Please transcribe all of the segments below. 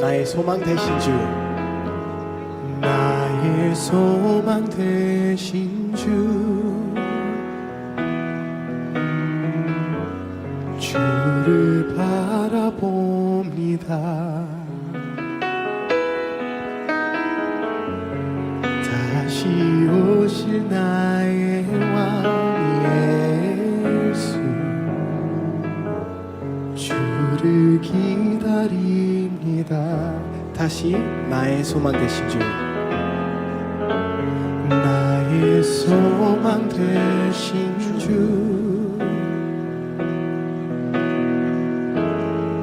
나의 소망 되신 주, 나의 소망 되신 주, 주를 바라봅니다. 다시 오실 나의 왕 예수, 주를 기다립니다. 다시 나의 소망 되신 주, 나의 소망 되신 주,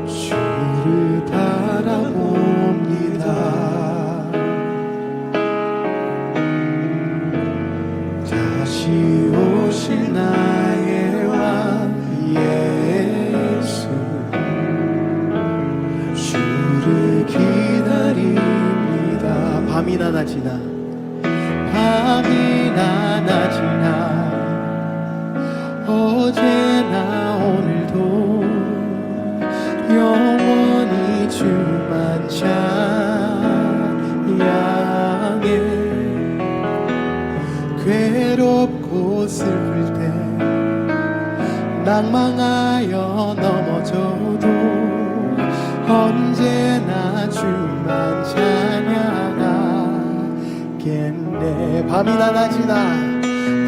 주를 바라봅니다. 다시 오실 나의 왕 예수, 주를 기다립니다. 밤이나 낮이나 밤이나 낮이나 어제나 오늘도 영원히 주만 찬양해. 괴롭고 슬플 때 낭망하여 넘어져도 언제나 주만 찬양하겠네. 밤이나 낮이나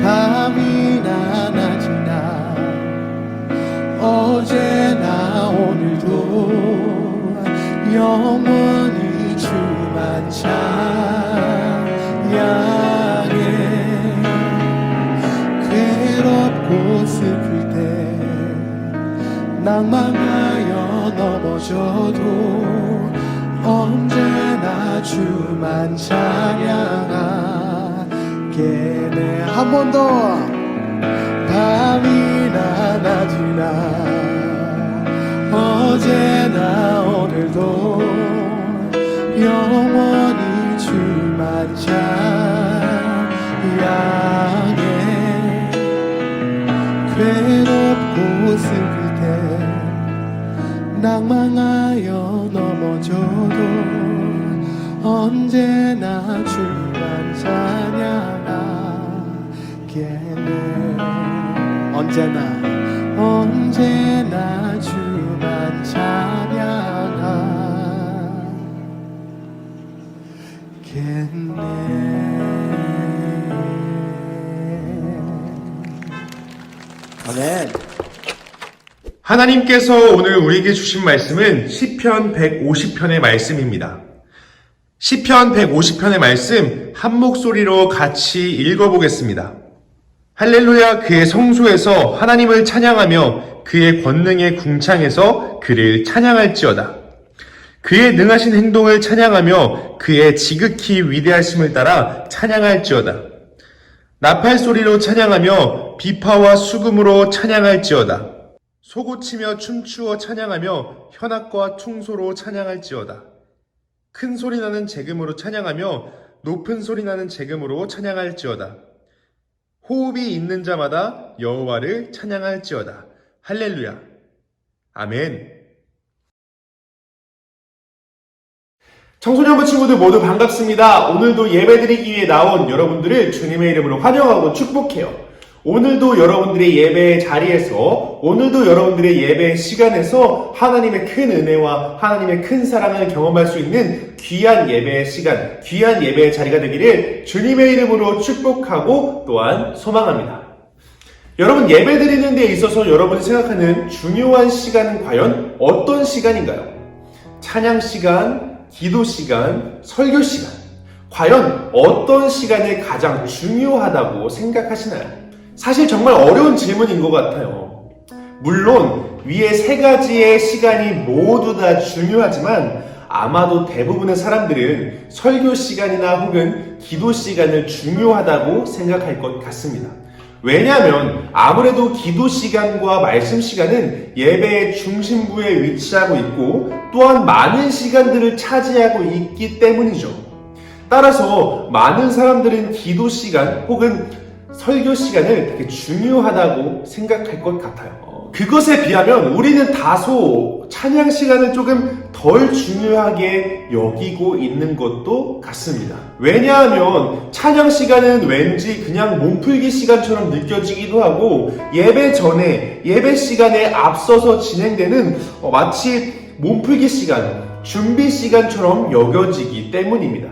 밤이나 낮이나 어제나 오늘도 영원히 주만 찬양해. 괴롭고 슬플 때 낭망하여 넘어져도 언제나 주만 찬양하겠네. 한 번 더. 밤이나 낮이나 어제나 오늘도 영원히 주만 찬양해. 괴롭고 슬플 때 낭망하여 넘어져도 언제나 주만 찬양하겠네. 언제나 주만 찬양하겠네. 아멘. 하나님께서 오늘 우리에게 주신 말씀은 시편 150편의 말씀입니다. 시편 150편의 말씀 한 목소리로 같이 읽어보겠습니다. 할렐루야. 그의 성소에서 하나님을 찬양하며 그의 권능의 궁창에서 그를 찬양할지어다. 그의 능하신 행동을 찬양하며 그의 지극히 위대하심을 따라 찬양할지어다. 나팔 소리로 찬양하며 비파와 수금으로 찬양할지어다. 소고치며 춤추어 찬양하며 현악과 퉁소로 찬양할지어다. 큰 소리 나는 재금으로 찬양하며 높은 소리 나는 재금으로 찬양할지어다. 호흡이 있는 자마다 여호와를 찬양할지어다. 할렐루야. 아멘. 청소년부 친구들 모두 반갑습니다. 오늘도 예배드리기 위해 나온 여러분들을 주님의 이름으로 환영하고 축복해요. 오늘도 여러분들의 예배 자리에서, 오늘도 여러분들의 예배 시간에서 하나님의 큰 은혜와 하나님의 큰 사랑을 경험할 수 있는 귀한 예배의 시간, 귀한 예배의 자리가 되기를 주님의 이름으로 축복하고 또한 소망합니다. 여러분, 예배 드리는 데 있어서 여러분이 생각하는 중요한 시간은 과연 어떤 시간인가요? 찬양 시간, 기도 시간, 설교 시간. 과연 어떤 시간이 가장 중요하다고 생각하시나요? 사실 정말 어려운 질문인 것 같아요. 물론 위에 세 가지의 시간이 모두 다 중요하지만 아마도 대부분의 사람들은 설교 시간이나 혹은 기도 시간을 중요하다고 생각할 것 같습니다. 왜냐하면 아무래도 기도 시간과 말씀 시간은 예배의 중심부에 위치하고 있고 또한 많은 시간들을 차지하고 있기 때문이죠. 따라서 많은 사람들은 기도 시간 혹은 설교 시간을 되게 중요하다고 생각할 것 같아요. 그것에 비하면 우리는 다소 찬양 시간을 조금 덜 중요하게 여기고 있는 것도 같습니다. 왜냐하면 찬양 시간은 왠지 그냥 몸풀기 시간처럼 느껴지기도 하고 예배 전에, 예배 시간에 앞서서 진행되는 마치 몸풀기 시간, 준비 시간처럼 여겨지기 때문입니다.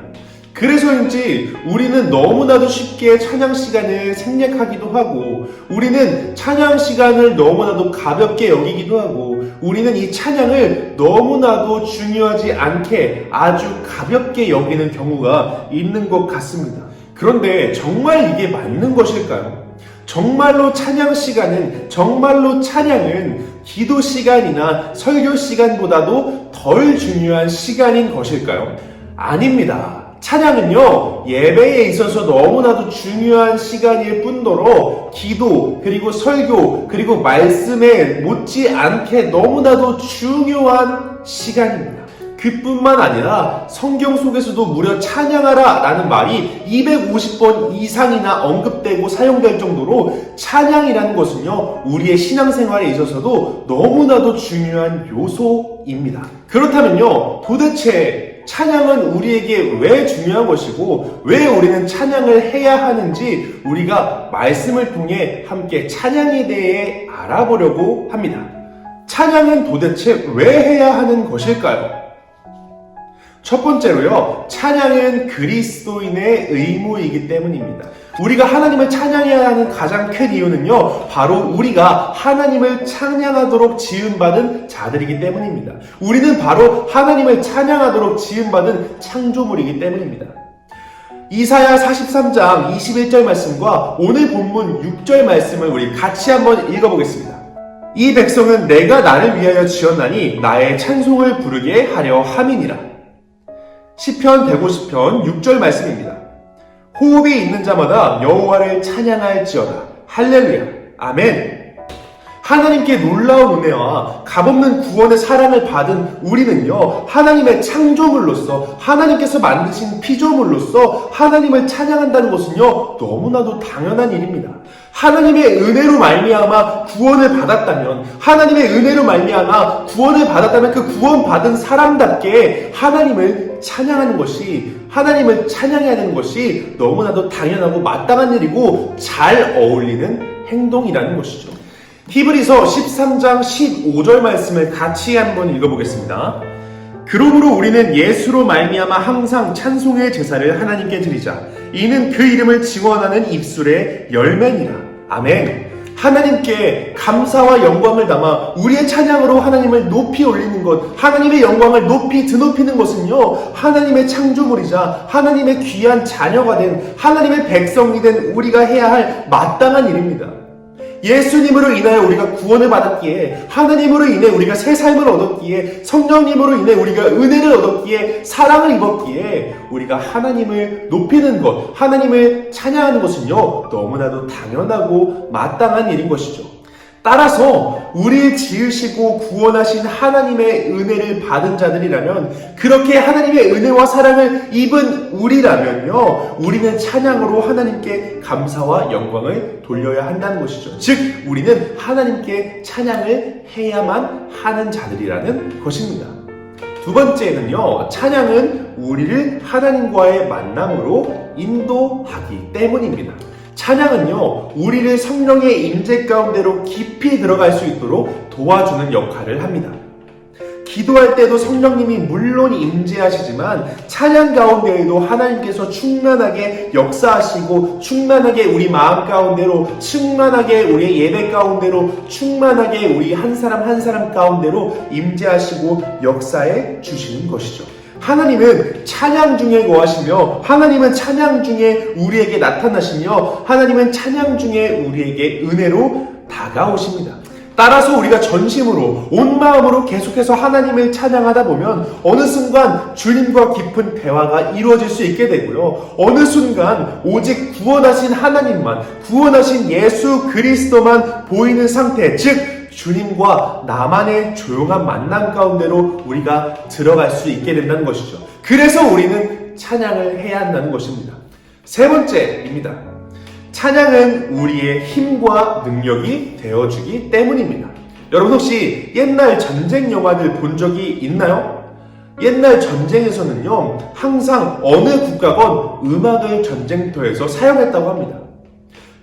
그래서인지 우리는 너무나도 쉽게 찬양 시간을 생략하기도 하고, 우리는 찬양 시간을 너무나도 가볍게 여기기도 하고, 우리는 이 찬양을 너무나도 중요하지 않게 아주 가볍게 여기는 경우가 있는 것 같습니다. 그런데 정말 이게 맞는 것일까요? 정말로 찬양 시간은, 정말로 찬양은 기도 시간이나 설교 시간보다도 덜 중요한 시간인 것일까요? 아닙니다. 찬양은요, 예배에 있어서 너무나도 중요한 시간일 뿐더러 기도, 그리고 설교, 그리고 말씀에 못지않게 너무나도 중요한 시간입니다. 그뿐만 아니라 성경 속에서도 무려 찬양하라 라는 말이 250번 이상이나 언급되고 사용될 정도로 찬양이라는 것은요, 우리의 신앙생활에 있어서도 너무나도 중요한 요소입니다. 그렇다면요, 도대체 찬양은 우리에게 왜 중요한 것이고 왜 우리는 찬양을 해야 하는지 우리가 말씀을 통해 함께 찬양에 대해 알아보려고 합니다. 찬양은 도대체 왜 해야 하는 것일까요? 첫 번째로요, 찬양은 그리스도인의 의무이기 때문입니다. 우리가 하나님을 찬양해야 하는 가장 큰 이유는요, 바로 우리가 하나님을 찬양하도록 지음받은 자들이기 때문입니다. 우리는 바로 하나님을 찬양하도록 지음받은 창조물이기 때문입니다. 이사야 43장 21절 말씀과 오늘 본문 6절 말씀을 우리 같이 한번 읽어보겠습니다. 이 백성은 내가 나를 위하여 지었나니 나의 찬송을 부르게 하려 함이니라. 시편 150편 6절 말씀입니다. 호흡이 있는 자마다 여호와를 찬양할지어다. 할렐루야. 아멘. 하나님께 놀라운 은혜와 값없는 구원의 사랑을 받은 우리는요, 하나님의 창조물로서, 하나님께서 만드신 피조물로서 하나님을 찬양한다는 것은요, 너무나도 당연한 일입니다. 하나님의 은혜로 말미암아 구원을 받았다면, 하나님의 은혜로 말미암아 구원을 받았다면 그 구원받은 사람답게 하나님을 찬양하는 것이, 하나님을 찬양해야 되는 것이 너무나도 당연하고 마땅한 일이고 잘 어울리는 행동이라는 것이죠. 히브리서 13장 15절 말씀을 같이 한번 읽어보겠습니다. 그러므로 우리는 예수로 말미암아 항상 찬송의 제사를 하나님께 드리자. 이는 그 이름을 증언하는 입술의 열매니라. 아멘. 하나님께 감사와 영광을 담아 우리의 찬양으로 하나님을 높이 올리는 것, 하나님의 영광을 높이 드높이는 것은요, 하나님의 창조물이자 하나님의 귀한 자녀가 된, 하나님의 백성이 된 우리가 해야 할 마땅한 일입니다. 예수님으로 인하여 우리가 구원을 받았기에, 하나님으로 인해 우리가 새 삶을 얻었기에, 성령님으로 인해 우리가 은혜를 얻었기에, 사랑을 입었기에 우리가 하나님을 높이는 것, 하나님을 찬양하는 것은요, 너무나도 당연하고 마땅한 일인 것이죠. 따라서 우리를 지으시고 구원하신 하나님의 은혜를 받은 자들이라면, 그렇게 하나님의 은혜와 사랑을 입은 우리라면요, 우리는 찬양으로 하나님께 감사와 영광을 돌려야 한다는 것이죠. 즉, 우리는 하나님께 찬양을 해야만 하는 자들이라는 것입니다. 두 번째는요, 찬양은 우리를 하나님과의 만남으로 인도하기 때문입니다. 찬양은요, 우리를 성령의 임재 가운데로 깊이 들어갈 수 있도록 도와주는 역할을 합니다. 기도할 때도 성령님이 물론 임재하시지만 찬양 가운데에도 하나님께서 충만하게 역사하시고, 충만하게 우리 마음 가운데로, 충만하게 우리의 예배 가운데로, 충만하게 우리 한 사람 한 사람 가운데로 임재하시고 역사해 주시는 것이죠. 하나님은 찬양 중에 거하시며, 하나님은 찬양 중에 우리에게 나타나시며, 하나님은 찬양 중에 우리에게 은혜로 다가오십니다. 따라서 우리가 전심으로, 온 마음으로 계속해서 하나님을 찬양하다 보면 어느 순간 주님과 깊은 대화가 이루어질 수 있게 되고요, 어느 순간 오직 구원하신 하나님만, 구원하신 예수 그리스도만 보이는 상태, 즉 주님과 나만의 조용한 만남 가운데로 우리가 들어갈 수 있게 된다는 것이죠. 그래서 우리는 찬양을 해야 한다는 것입니다. 세 번째입니다. 찬양은 우리의 힘과 능력이 되어주기 때문입니다. 여러분 혹시 옛날 전쟁 영화들 본 적이 있나요? 옛날 전쟁에서는요, 항상 어느 국가건 음악을 전쟁터에서 사용했다고 합니다.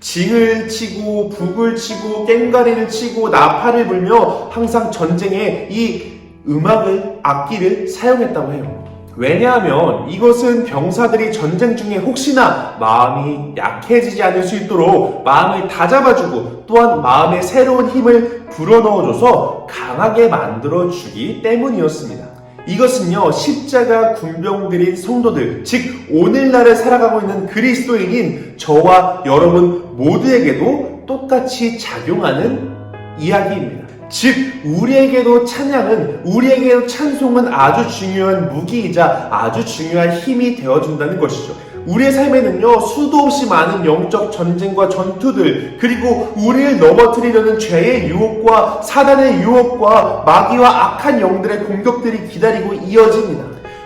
징을 치고 북을 치고 꽹과리를 치고 나팔을 불며 항상 전쟁에 이 음악을, 악기를 사용했다고 해요. 왜냐하면 이것은 병사들이 전쟁 중에 혹시나 마음이 약해지지 않을 수 있도록 마음을 다잡아주고 또한 마음에 새로운 힘을 불어넣어줘서 강하게 만들어주기 때문이었습니다. 이것은요, 십자가 군병들인 성도들, 즉 오늘날을 살아가고 있는 그리스도인인 저와 여러분 모두에게도 똑같이 작용하는 이야기입니다. 즉 우리에게도 찬양은, 우리에게도 찬송은 아주 중요한 무기이자 아주 중요한 힘이 되어준다는 것이죠. 우리의 삶에는요, 수도 없이 많은 영적 전쟁과 전투들, 그리고 우리를 넘어뜨리려는 죄의 유혹과 사단의 유혹과 마귀와 악한 영들의 공격들이 기다리고 이어집니다.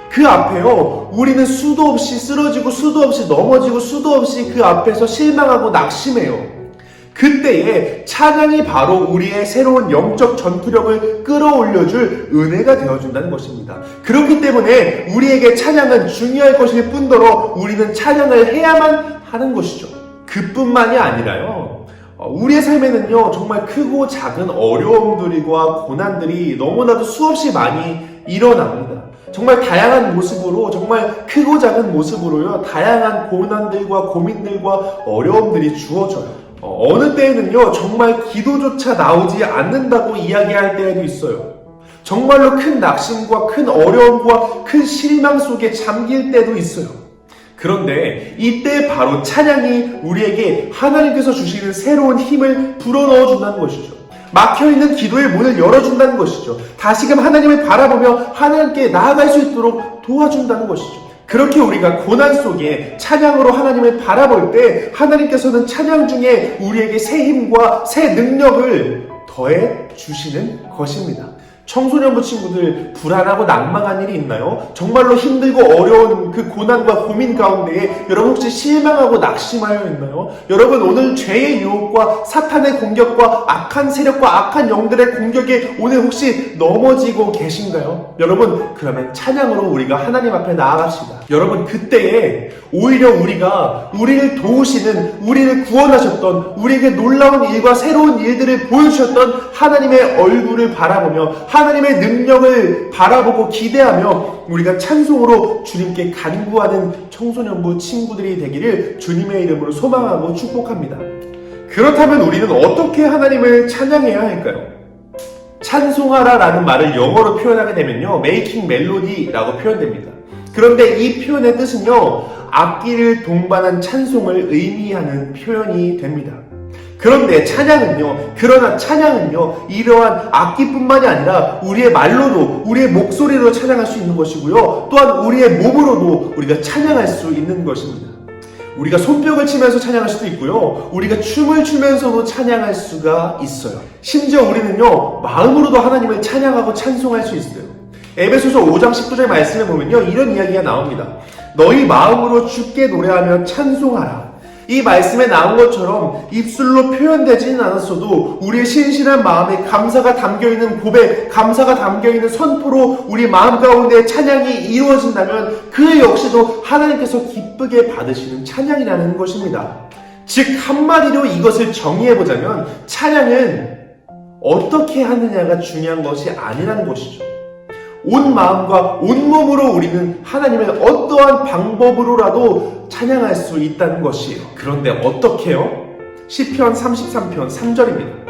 그 앞에요, 우리는 수도 없이 쓰러지고 수도 없이 넘어지고 수도 없이 그 앞에서 실망하고 낙심해요. 그때에 찬양이 바로 우리의 새로운 영적 전투력을 끌어올려줄 은혜가 되어준다는 것입니다. 그렇기 때문에 우리에게 찬양은 중요할 것일 뿐더러 우리는 찬양을 해야만 하는 것이죠. 그뿐만이 아니라요, 우리의 삶에는요, 정말 크고 작은 어려움들과 고난들이 너무나도 수없이 많이 일어납니다. 정말 다양한 모습으로, 정말 크고 작은 모습으로요, 다양한 고난들과 고민들과 어려움들이 주어져요. 어느 때에는요, 정말 기도조차 나오지 않는다고 이야기할 때에도 있어요. 정말로 큰 낙심과 큰 어려움과 큰 실망 속에 잠길 때도 있어요. 그런데 이때 바로 찬양이 우리에게 하나님께서 주시는 새로운 힘을 불어넣어 준다는 것이죠. 막혀있는 기도의 문을 열어준다는 것이죠. 다시금 하나님을 바라보며 하나님께 나아갈 수 있도록 도와준다는 것이죠. 그렇게 우리가 고난 속에 찬양으로 하나님을 바라볼 때 하나님께서는 찬양 중에 우리에게 새 힘과 새 능력을 더해 주시는 것입니다. 청소년부 친구들, 불안하고 낭망한 일이 있나요? 정말로 힘들고 어려운 그 고난과 고민 가운데에 여러분 혹시 실망하고 낙심하여 있나요? 여러분 오늘 죄의 유혹과 사탄의 공격과 악한 세력과 악한 영들의 공격에 오늘 혹시 넘어지고 계신가요? 여러분, 그러면 찬양으로 우리가 하나님 앞에 나아갑시다. 여러분, 그때에 오히려 우리가 우리를 도우시는, 우리를 구원하셨던, 우리에게 놀라운 일과 새로운 일들을 보여주셨던 하나님의 얼굴을 바라보며 하나님의 능력을 바라보고 기대하며 우리가 찬송으로 주님께 간구하는 청소년부 친구들이 되기를 주님의 이름으로 소망하고 축복합니다. 그렇다면 우리는 어떻게 하나님을 찬양해야 할까요? 찬송하라 라는 말을 영어로 표현하게 되면요, 메이킹 멜로디라고 표현됩니다. 그런데 이 표현의 뜻은요, 악기를 동반한 찬송을 의미하는 표현이 됩니다. 그런데 그러나 찬양은요, 이러한 악기뿐만이 아니라 우리의 말로도, 우리의 목소리로 찬양할 수 있는 것이고요, 또한 우리의 몸으로도 우리가 찬양할 수 있는 것입니다. 우리가 손뼉을 치면서 찬양할 수도 있고요, 우리가 춤을 추면서도 찬양할 수가 있어요. 심지어 우리는요, 마음으로도 하나님을 찬양하고 찬송할 수 있어요. 에베소서 5장 19절 말씀에 보면요, 이런 이야기가 나옵니다. 너희 마음으로 주께 노래하며 찬송하라. 이 말씀에 나온 것처럼 입술로 표현되지는 않았어도 우리의 신실한 마음에 감사가 담겨있는 고백, 감사가 담겨있는 선포로 우리 마음 가운데 찬양이 이루어진다면 그 역시도 하나님께서 기쁘게 받으시는 찬양이라는 것입니다. 즉 한마디로 이것을 정의해보자면 찬양은 어떻게 하느냐가 중요한 것이 아니라는 것이죠. 온 마음과 온 몸으로 우리는 하나님을 어떠한 방법으로라도 찬양할 수 있다는 것이에요. 그런데 어떻게요? 시편 33편 3절입니다.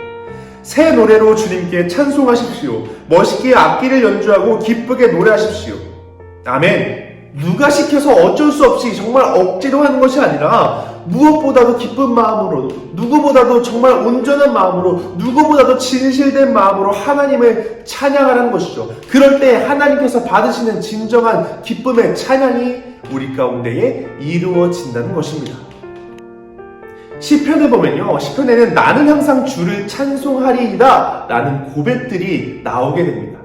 새 노래로 주님께 찬송하십시오. 멋있게 악기를 연주하고 기쁘게 노래하십시오. 아멘. 누가 시켜서 어쩔 수 없이 정말 억지로 하는 것이 아니라 무엇보다도 기쁜 마음으로, 누구보다도 정말 온전한 마음으로, 누구보다도 진실된 마음으로 하나님을 찬양하라는 것이죠. 그럴 때 하나님께서 받으시는 진정한 기쁨의 찬양이 우리 가운데에 이루어진다는 것입니다. 시편을 보면요, 시편에는 나는 항상 주를 찬송하리이다 라는 고백들이 나오게 됩니다.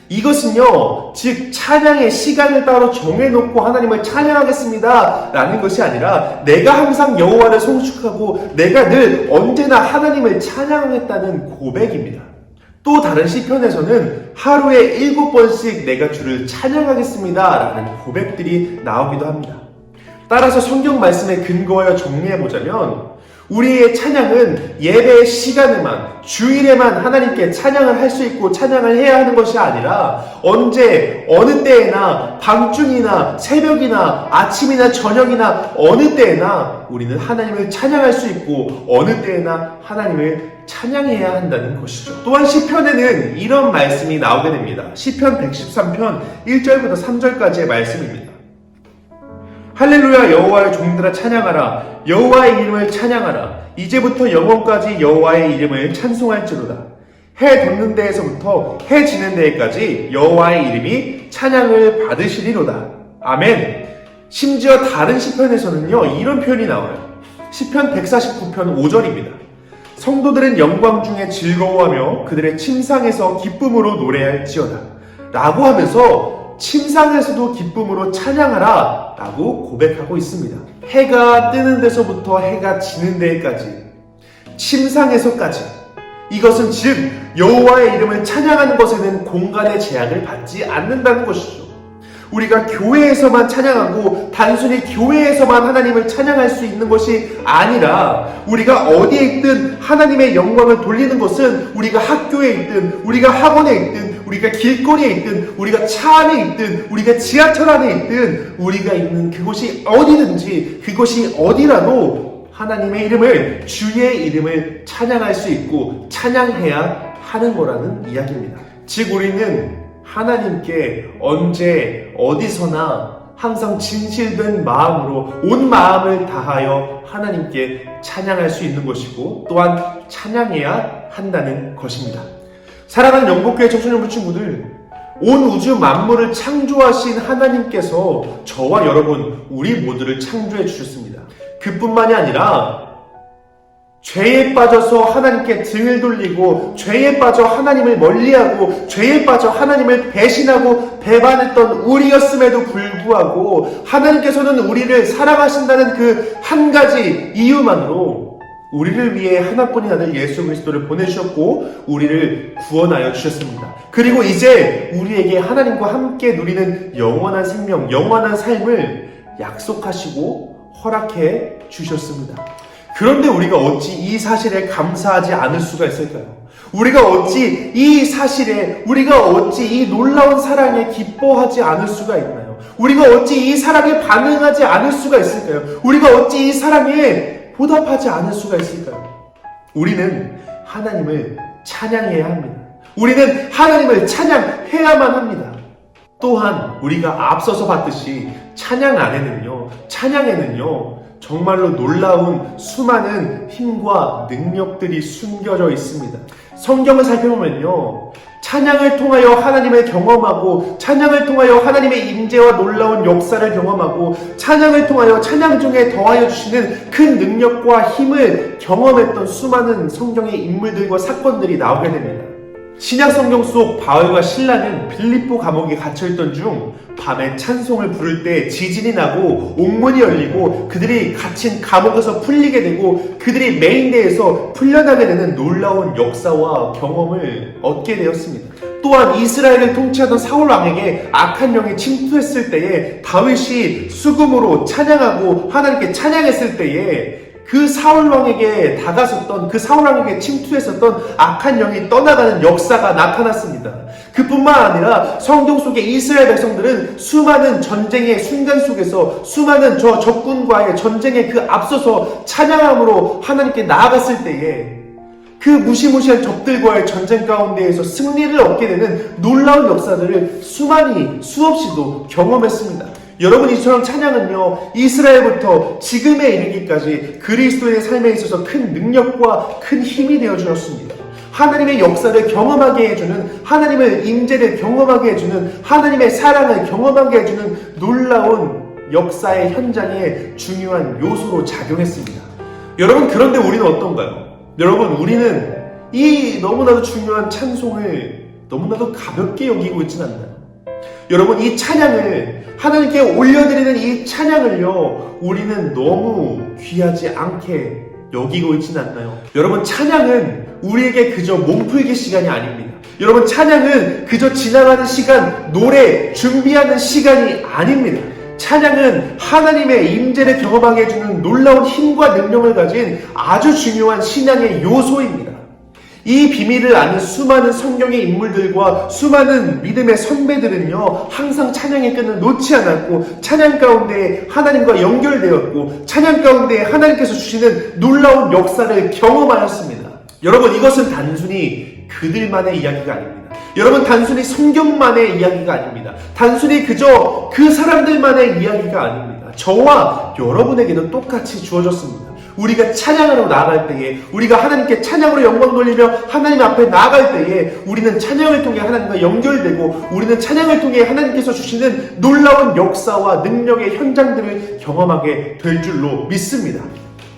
이것은요, 즉 찬양의 시간을 따로 정해놓고 하나님을 찬양하겠습니다 라는 것이 아니라 내가 항상 여호와를 송축하고 내가 늘 언제나 하나님을 찬양하겠다는 고백입니다. 또 다른 시편에서는 하루에 7번씩 내가 주를 찬양하겠습니다 라는 고백들이 나오기도 합니다. 따라서 성경 말씀에 근거하여 정리해보자면 우리의 찬양은 예배의 시간에만, 주일에만 하나님께 찬양을 할 수 있고 찬양을 해야 하는 것이 아니라 언제, 어느 때에나, 밤중이나 새벽이나 아침이나 저녁이나 어느 때에나 우리는 하나님을 찬양할 수 있고 어느 때에나 하나님을 찬양해야 한다는 것이죠. 또한 시편에는 이런 말씀이 나오게 됩니다. 시편 113편 1절부터 3절까지의 말씀입니다. 할렐루야, 여호와의 종들아 찬양하라. 여호와의 이름을 찬양하라. 이제부터 영원까지 여호와의 이름을 찬송할지로다. 해 돋는 데에서부터 해 지는 데까지 여호와의 이름이 찬양을 받으시리로다. 아멘. 심지어 다른 시편에서는요 이런 표현이 나와요. 시편 149편 5절입니다. 성도들은 영광 중에 즐거워하며 그들의 침상에서 기쁨으로 노래할지어다 라고 하면서 침상에서도 기쁨으로 찬양하라 라고 고백하고 있습니다. 해가 뜨는 데서부터 해가 지는 데까지, 침상에서까지, 이것은 즉 여호와의 이름을 찬양하는 것에는 공간의 제약을 받지 않는다는 것이죠. 우리가 교회에서만 찬양하고 단순히 교회에서만 하나님을 찬양할 수 있는 것이 아니라 우리가 어디에 있든 하나님의 영광을 돌리는 것은 우리가 학교에 있든 우리가 학원에 있든 우리가 길거리에 있든 우리가 차 안에 있든 우리가 지하철 안에 있든 우리가 있는 그곳이 어디든지 그것이 어디라도 하나님의 이름을, 주의 이름을 찬양할 수 있고 찬양해야 하는 거라는 이야기입니다. 즉 우리는 하나님께 언제 어디서나 항상 진실된 마음으로 온 마음을 다하여 하나님께 찬양할 수 있는 것이고 또한 찬양해야 한다는 것입니다. 사랑하는 영복교회 청소년부 친구들, 온 우주 만물을 창조하신 하나님께서 저와 여러분 우리 모두를 창조해 주셨습니다. 그뿐만이 아니라 죄에 빠져서 하나님께 등을 돌리고 죄에 빠져 하나님을 멀리하고 죄에 빠져 하나님을 배신하고 배반했던 우리였음에도 불구하고 하나님께서는 우리를 사랑하신다는 그 한 가지 이유만으로 우리를 위해 하나뿐인 아들 예수 그리스도를 보내주셨고 우리를 구원하여 주셨습니다. 그리고 이제 우리에게 하나님과 함께 누리는 영원한 생명, 영원한 삶을 약속하시고 허락해 주셨습니다. 그런데 우리가 어찌 이 사실에 감사하지 않을 수가 있을까요? 우리가 어찌 이 사실에, 우리가 어찌 이 놀라운 사랑에 기뻐하지 않을 수가 있나요? 우리가 어찌 이 사랑에 반응하지 않을 수가 있을까요? 우리가 어찌 이 사랑에 보답하지 않을 수가 있을까요? 우리는 하나님을 찬양해야 합니다. 우리는 하나님을 찬양해야만 합니다. 또한 우리가 앞서서 봤듯이 찬양에는요 정말로 놀라운 수많은 힘과 능력들이 숨겨져 있습니다. 성경을 살펴보면요 찬양을 통하여 하나님을 경험하고 찬양을 통하여 하나님의 임재와 놀라운 역사를 경험하고 찬양을 통하여 찬양 중에 더하여 주시는 큰 능력과 힘을 경험했던 수많은 성경의 인물들과 사건들이 나오게 됩니다. 신약 성경 속 바울과 신라는 빌립보 감옥에 갇혀있던 중 밤에 찬송을 부를 때 지진이 나고 옥문이 열리고 그들이 갇힌 감옥에서 풀리게 되고 그들이 메인대에서 풀려나게 되는 놀라운 역사와 경험을 얻게 되었습니다. 또한 이스라엘을 통치하던 사울 왕에게 악한 영이 침투했을 때에 다윗이 수금으로 찬양하고 하나님께 찬양했을 때에 그 사울왕에게 다가섰던, 그 사울왕에게 침투했었던 악한 영이 떠나가는 역사가 나타났습니다. 그뿐만 아니라 성경 속의 이스라엘 백성들은 수많은 전쟁의 순간 속에서 수많은 저 적군과의 전쟁에 그 앞서서 찬양함으로 하나님께 나아갔을 때에 그 무시무시한 적들과의 전쟁 가운데에서 승리를 얻게 되는 놀라운 역사들을 수없이도 경험했습니다. 여러분, 이처럼 찬양은요 이스라엘부터 지금에 이르기까지 그리스도의 삶에 있어서 큰 능력과 큰 힘이 되어 주었습니다. 하나님의 역사를 경험하게 해주는, 하나님의 임재를 경험하게 해주는, 하나님의 사랑을 경험하게 해주는 놀라운 역사의 현장에 중요한 요소로 작용했습니다. 여러분, 그런데 우리는 어떤가요? 여러분, 우리는 이 너무나도 중요한 찬송을 너무나도 가볍게 여기고 있지는 않나요? 여러분, 이 찬양을 하나님께 올려드리는 이 찬양을요 우리는 너무 귀하지 않게 여기고 있지는 않나요? 여러분, 찬양은 우리에게 그저 몸풀기 시간이 아닙니다. 여러분, 찬양은 그저 지나가는 시간, 노래 준비하는 시간이 아닙니다. 찬양은 하나님의 임재를 경험하게 해주는 놀라운 힘과 능력을 가진 아주 중요한 신앙의 요소입니다. 이 비밀을 아는 수많은 성경의 인물들과 수많은 믿음의 선배들은요, 항상 찬양의 끈을 놓지 않았고 찬양 가운데 하나님과 연결되었고 찬양 가운데 하나님께서 주시는 놀라운 역사를 경험하였습니다. 여러분, 이것은 단순히 그들만의 이야기가 아닙니다. 여러분, 단순히 성경만의 이야기가 아닙니다. 단순히 그저 그 사람들만의 이야기가 아닙니다. 저와 여러분에게도 똑같이 주어졌습니다. 우리가 찬양하러 나아갈 때에, 우리가 하나님께 찬양으로 영광 돌리며 하나님 앞에 나아갈 때에 우리는 찬양을 통해 하나님과 연결되고 우리는 찬양을 통해 하나님께서 주시는 놀라운 역사와 능력의 현장들을 경험하게 될 줄로 믿습니다.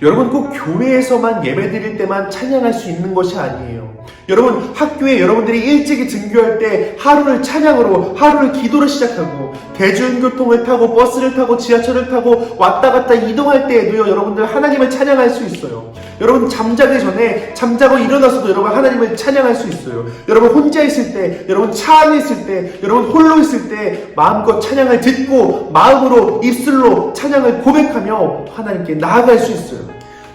여러분, 꼭 교회에서만 예배드릴 때만 찬양할 수 있는 것이 아니에요. 여러분, 학교에 여러분들이 일찍이 등교할 때 하루를 찬양으로, 하루를 기도로 시작하고 대중교통을 타고 버스를 타고 지하철을 타고 왔다 갔다 이동할 때에도요, 여러분들 하나님을 찬양할 수 있어요. 여러분, 잠자기 전에 잠자고 일어나서도 여러분 하나님을 찬양할 수 있어요. 여러분, 혼자 있을 때, 여러분 차 안에 있을 때, 여러분 홀로 있을 때 마음껏 찬양을 듣고 마음으로 입술로 찬양을 고백하며 하나님께 나아갈 수 있어요.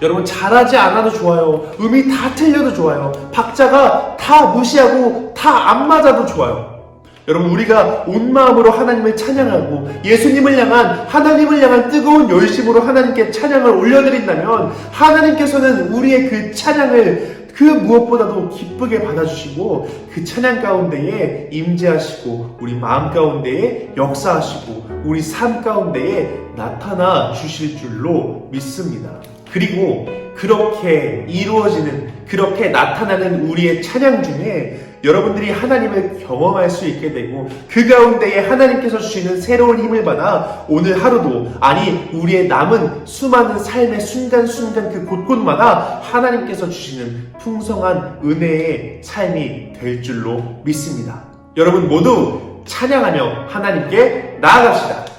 여러분, 잘하지 않아도 좋아요. 음이 다 틀려도 좋아요. 박자가 다 무시하고 다 안 맞아도 좋아요. 여러분, 우리가 온 마음으로 하나님을 찬양하고 예수님을 향한, 하나님을 향한 뜨거운 열심으로 하나님께 찬양을 올려드린다면 하나님께서는 우리의 그 찬양을 그 무엇보다도 기쁘게 받아주시고 그 찬양 가운데에 임재하시고 우리 마음 가운데에 역사하시고 우리 삶 가운데에 나타나 주실 줄로 믿습니다. 그리고 그렇게 이루어지는, 그렇게 나타나는 우리의 찬양 중에 여러분들이 하나님을 경험할 수 있게 되고 그 가운데에 하나님께서 주시는 새로운 힘을 받아 오늘 하루도, 아니 우리의 남은 수많은 삶의 순간순간 그 곳곳마다 하나님께서 주시는 풍성한 은혜의 삶이 될 줄로 믿습니다. 여러분 모두 찬양하며 하나님께 나아갑시다.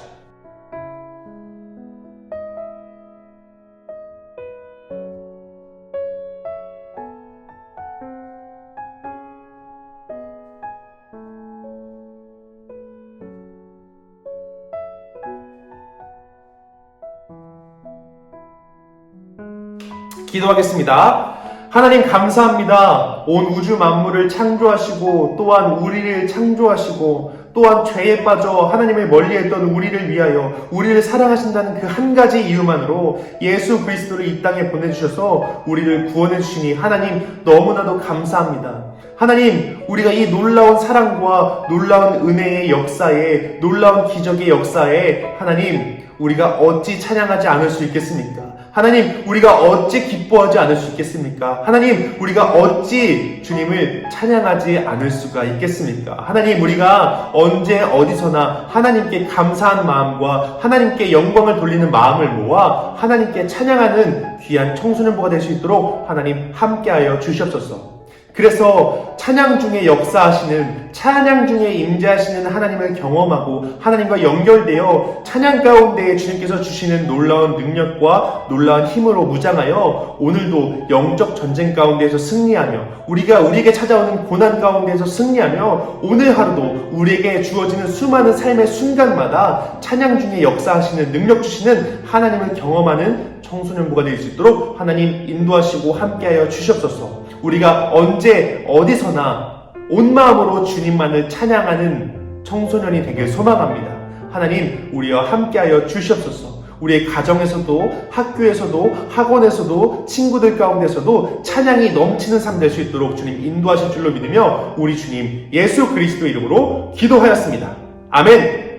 기도하겠습니다. 하나님 감사합니다. 온 우주 만물을 창조하시고 또한 우리를 창조하시고 또한 죄에 빠져 하나님을 멀리했던 우리를 위하여 우리를 사랑하신다는 그 한 가지 이유만으로 예수 그리스도를 이 땅에 보내주셔서 우리를 구원해 주시니 하나님 너무나도 감사합니다. 하나님, 우리가 이 놀라운 사랑과 놀라운 은혜의 역사에, 놀라운 기적의 역사에 하나님, 우리가 어찌 찬양하지 않을 수 있겠습니까? 하나님, 우리가 어찌 기뻐하지 않을 수 있겠습니까? 하나님, 우리가 어찌 주님을 찬양하지 않을 수가 있겠습니까? 하나님, 우리가 언제 어디서나 하나님께 감사한 마음과 하나님께 영광을 돌리는 마음을 모아 하나님께 찬양하는 귀한 청소년부가 될 수 있도록 하나님 함께하여 주시옵소서. 그래서 찬양 중에 역사하시는, 찬양 중에 임재하시는 하나님을 경험하고 하나님과 연결되어 찬양 가운데 주님께서 주시는 놀라운 능력과 놀라운 힘으로 무장하여 오늘도 영적 전쟁 가운데에서 승리하며 우리에게 찾아오는 고난 가운데에서 승리하며 오늘 하루도 우리에게 주어지는 수많은 삶의 순간마다 찬양 중에 역사하시는, 능력 주시는 하나님을 경험하는 청소년부가 될 수 있도록 하나님 인도하시고 함께하여 주시옵소서. 우리가 언제 어디서나 온 마음으로 주님만을 찬양하는 청소년이 되길 소망합니다. 하나님, 우리와 함께하여 주시옵소서. 우리의 가정에서도, 학교에서도, 학원에서도, 친구들 가운데서도 찬양이 넘치는 삶 될 수 있도록 주님 인도하실 줄로 믿으며 우리 주님 예수 그리스도 이름으로 기도하였습니다. 아멘.